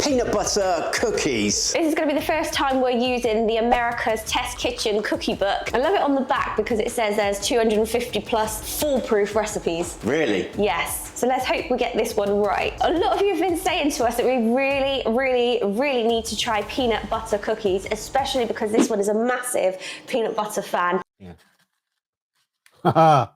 peanut butter cookies. This is going to be the first time we're using the America's Test Kitchen cookie book. I love it on the back because it says there's 250 plus foolproof recipes. Really? Yes. So let's hope we get this one right. A lot of you have been saying to us that we really need to try peanut butter cookies, especially because this one is a massive peanut butter fan. Yeah. Haha.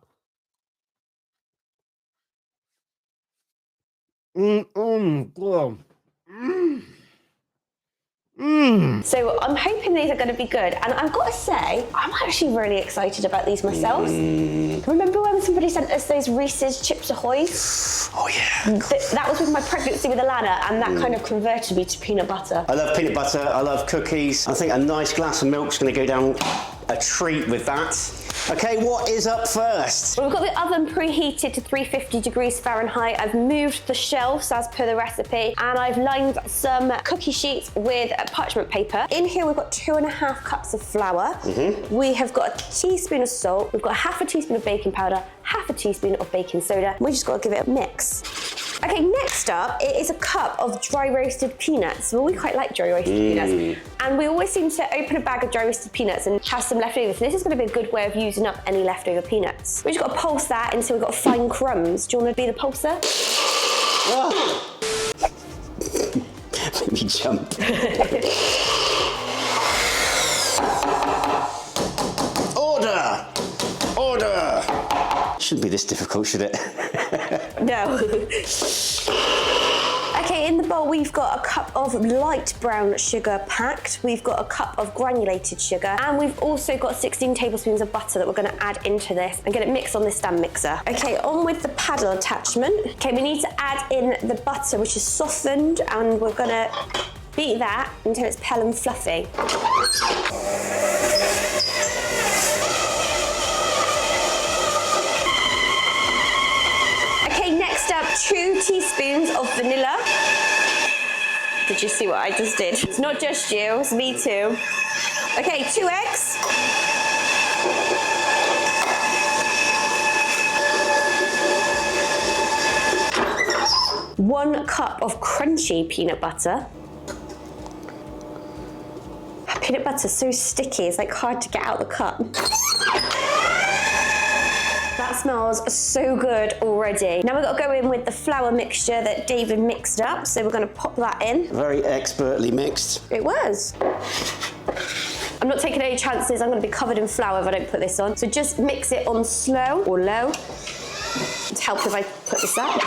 So I'm hoping these are going to be good, and I've got to say I'm actually really excited about these myself. Remember when somebody sent us those Reese's Chips Ahoy? Oh yeah. That was with my pregnancy with Elana, and that kind of converted me to peanut butter. I love peanut butter, I love cookies. I think a nice glass of milk's going to go down a treat with that. Okay, what is up first? Well, we've got the oven preheated to 350 degrees Fahrenheit. I've moved the shelves as per the recipe, and I've lined some cookie sheets with parchment paper. In here, we've got 2.5 cups of flour. We have got a teaspoon of salt. We've got half a teaspoon of baking powder, half a teaspoon of baking soda. We just got to give it a mix. Okay, next up, it is a cup of dry roasted peanuts. Well, we quite like dry roasted peanuts. And we always seem to open a bag of dry roasted peanuts and have some left over. So this is going to be a good way of using up any leftover peanuts. We just got to pulse that until we've got fine crumbs. Do you want to be the pulser? Oh. Make me jump. Order! Order! Shouldn't be this difficult, should it? No. Okay, in the bowl we've got a cup of light brown sugar packed, we've got a cup of granulated sugar, and we've also got 16 tablespoons of butter that we're going to add into this and get it mixed on this stand mixer. Okay, on with the paddle attachment. Okay, we need to add in the butter, which is softened, and we're going to beat that until it's pale and fluffy. Next up, 2 teaspoons of vanilla. Did you see what I just did? It's not just you, it's me too. Okay, 2 eggs. One cup of crunchy peanut butter. Peanut butter's so sticky, it's like hard to get out the cup. That smells so good already. Now we've got to go in with the flour mixture that David mixed up, so we're going to pop that in. Very expertly mixed. It was. I'm not taking any chances, I'm going to be covered in flour if I don't put this on. So just mix it on slow or low. It's help if I put this up.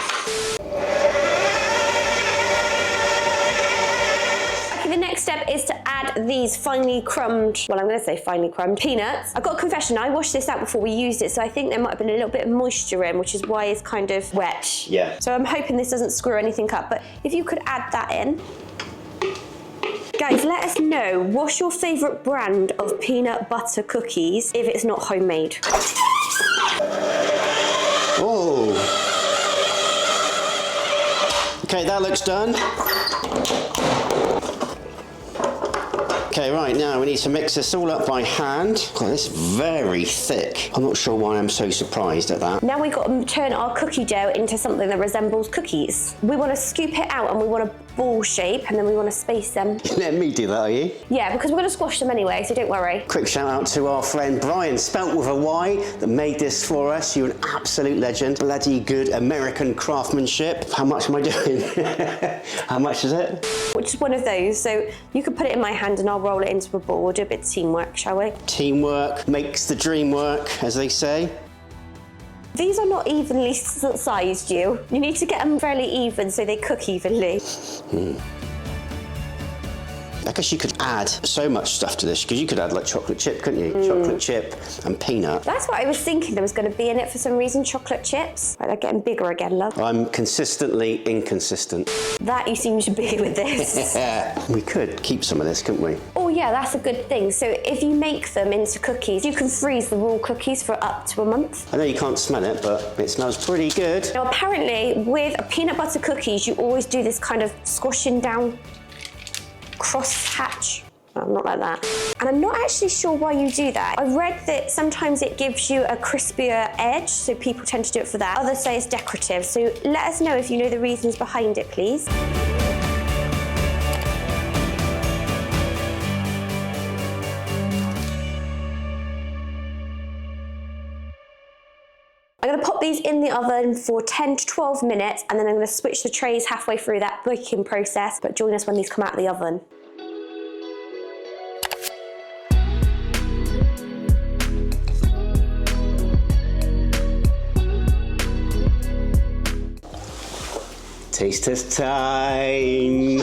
The next step is to add these finely crumbed, well, I'm going to say finely crumbed peanuts. I've got a confession, I washed this out before we used it, so I think there might have been a little bit of moisture in, which is why it's kind of wet. Yeah. So I'm hoping this doesn't screw anything up, but if you could add that in. Guys, let us know, what's your favourite brand of peanut butter cookies if it's not homemade? Oh. Okay, that looks done. Okay, right, now we need to mix this all up by hand. God, this is very thick. I'm not sure why I'm so surprised at that. Now we've got to turn our cookie dough into something that resembles cookies. We want to scoop it out and we want a ball shape, and then we want to space them. Let me do that, are you? Yeah, because we're going to squash them anyway, so don't worry. Quick shout out to our friend Brian, spelt with a Y, that made this for us. You're an absolute legend. Bloody good American craftsmanship. How much am I doing? How much is it? Which is one of those, so you can put it in my hand and I'll roll it into a ball. We'll do a bit of teamwork, shall we? Teamwork makes the dream work, as they say. These are not evenly sized, you. You need to get them fairly even so they cook evenly. I guess you could add so much stuff to this, because you could add like chocolate chip, couldn't you? Chocolate chip and peanut. That's what I was thinking there was going to be in it for some reason, chocolate chips. Right, they're getting bigger again, love. I'm consistently inconsistent. That you seem to be with this. We could keep some of this, couldn't we? Oh yeah, that's a good thing. So if you make them into cookies, you can freeze the raw cookies for up to a month. I know you can't smell it, but it smells pretty good. Now apparently, with peanut butter cookies, you always do this kind of squashing down cross hatch. Oh, not like that. And I'm not actually sure why you do that. I've read that sometimes it gives you a crispier edge, so people tend to do it for that. Others say it's decorative, so let us know if you know the reasons behind it, please. these in the oven for 10 to 12 minutes, and then I'm going to switch the trays halfway through that baking process, but join us when these come out of the oven. Taste test time.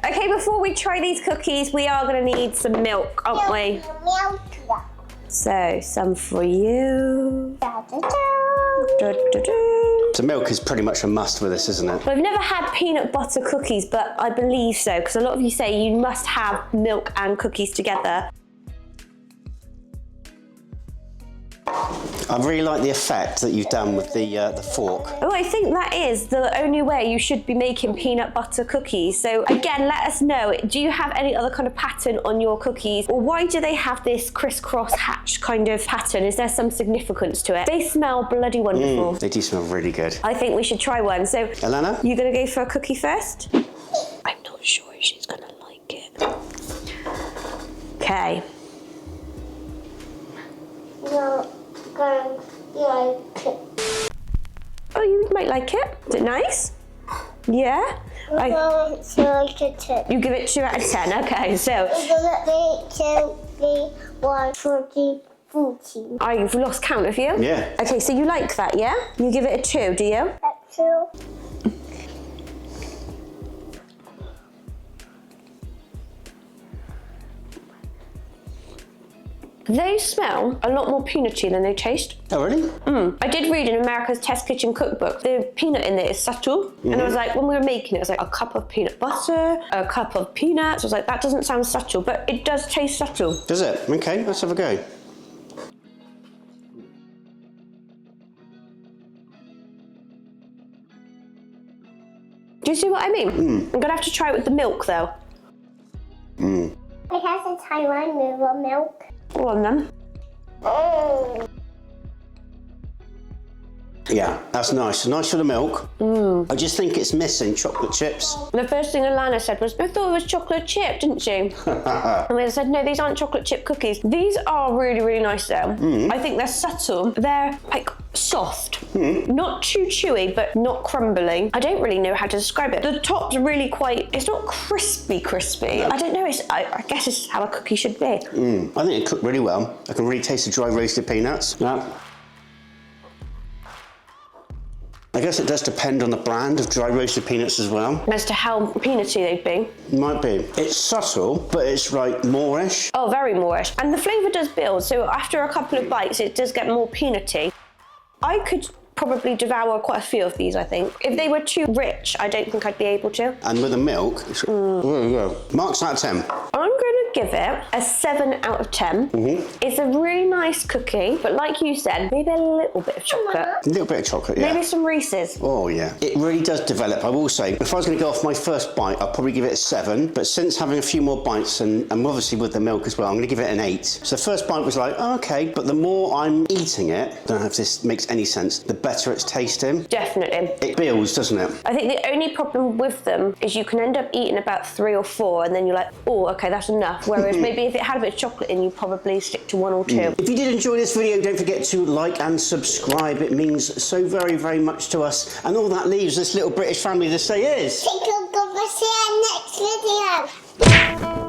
Okay, before we try these cookies, we are going to need some milk, aren't we? Milk. So, some for you. So milk is pretty much a must with this, isn't it? I've never had peanut butter cookies, but I believe so, because a lot of you say you must have milk and cookies together. I really like the effect that you've done with the fork. Oh, I think that is the only way you should be making peanut butter cookies. So again, let us know, do you have any other kind of pattern on your cookies? Or why do they have this crisscross hatch kind of pattern? Is there some significance to it? They smell bloody wonderful. They do smell really good. I think we should try one. So, Elana? you gonna go for a cookie first? I'm not sure if she's gonna like it. Okay. No, going like it. Oh, you might like it. Is it nice? Yeah? So You give it 2 out of 10. Okay, so. Oh, you've lost count, have you? Yeah. Okay, so you like that, yeah? You give it a 2, do you? They smell a lot more peanutty than they taste. Oh, really? I did read in America's Test Kitchen Cookbook, the peanut in it is subtle. And I was like, when we were making it, I was like, a cup of peanut butter, a cup of peanuts. I was like, that doesn't sound subtle, but it does taste subtle. Does it? Okay, let's have a go. Do you see what I mean? I'm gonna have to try it with the milk though. It has a Taiwan river milk. Go on then. Yeah, that's nice. Nice for the milk. I just think it's missing chocolate chips. The first thing Elana said was, I thought it was chocolate chip, didn't she? And we said, no, these aren't chocolate chip cookies. These are really, really nice though. I think they're subtle. They're like soft. Not too chewy, but not crumbling. I don't really know how to describe it. The top's really quite, it's not crispy. I don't know, I guess it's how a cookie should be. I think it cooked really well. I can really taste the dry roasted peanuts. Yeah. I guess it does depend on the brand of dry roasted peanuts as well. As to how peanutty they'd be. Might be. It's subtle, but it's like moreish. Oh, very moreish. And the flavour does build, so after a couple of bites, it does get more peanutty. I could probably devour quite a few of these, I think. If they were too rich, I don't think I'd be able to. And with the milk, it's... Marks out of 10. I'm going to give it a 7 out of 10. It's a really nice cookie, but like you said, maybe a little bit of chocolate. A little bit of chocolate, yeah. Maybe some Reese's. Oh, yeah. It really does develop, I will say. If I was going to go off my first bite, I'd probably give it a 7. But since having a few more bites, and obviously with the milk as well, I'm going to give it an 8. So the first bite was like, oh, okay. But the more I'm eating it, I don't know if this makes any sense, the better it's tasting. Definitely. It builds, doesn't it? I think the only problem with them is you can end up eating about 3 or 4 and then you're like, oh, okay, that's enough. Whereas maybe if it had a bit of chocolate in, you'd probably stick to 1 or 2. If you did enjoy this video, don't forget to like and subscribe. It means so very, very much to us. And all that leaves this little British family to say is... See you next video.